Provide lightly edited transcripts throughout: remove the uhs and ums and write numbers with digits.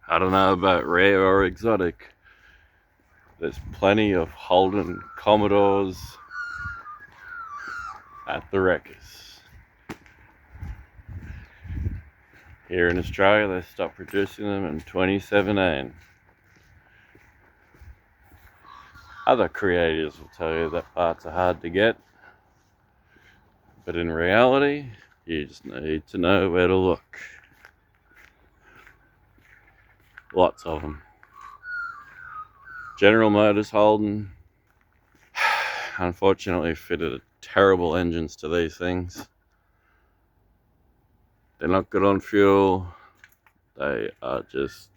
I don't know about rare or exotic. There's plenty of Holden Commodores at the wreckers. Here in Australia, they stopped producing them in 2017. Other creators will tell you that parts are hard to get, but in reality, you just need to know where to look. Lots of them. General Motors Holden unfortunately fitted terrible engines to these things. They're not good on fuel. They are just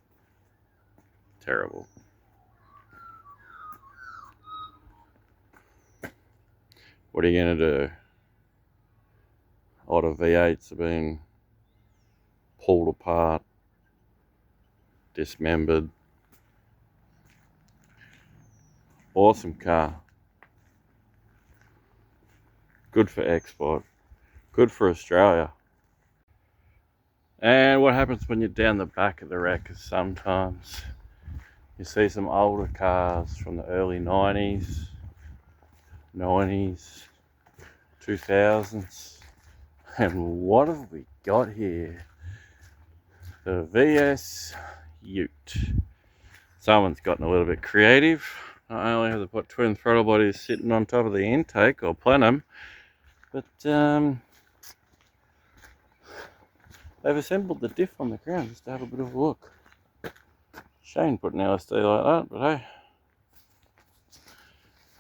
terrible. What are you going to do? A lot of V8s have been pulled apart, dismembered. Awesome car. Good for export. Good for Australia. And what happens when you're down the back of the wreck is sometimes you see some older cars from the early 90s, 2000s. And what have we got here? The VS Ute. Someone's gotten a little bit creative. Not only have they put twin throttle bodies sitting on top of the intake or plenum, but they've assembled the diff on the ground just to have a bit of a look. Shame putting LS2 like that, but hey,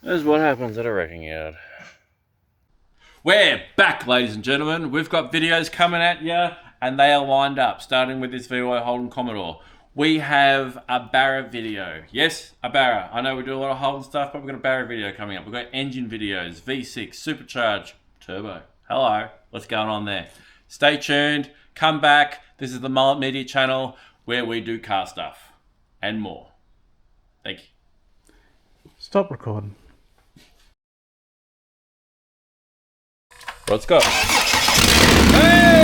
that's what happens at a wrecking yard. We're back, ladies and gentlemen. We've got videos coming at you, and they are lined up, starting with this VY Holden Commodore. We have a barra video. Yes, a barra. I know we do a lot of Holden stuff, but we've got a barra video coming up. We've got engine videos, V6, supercharged, turbo. Hello, what's going on there? Stay tuned, come back. This is the Mullet Media channel where we do car stuff and more. Thank you. Stop recording. Let's go. Hey!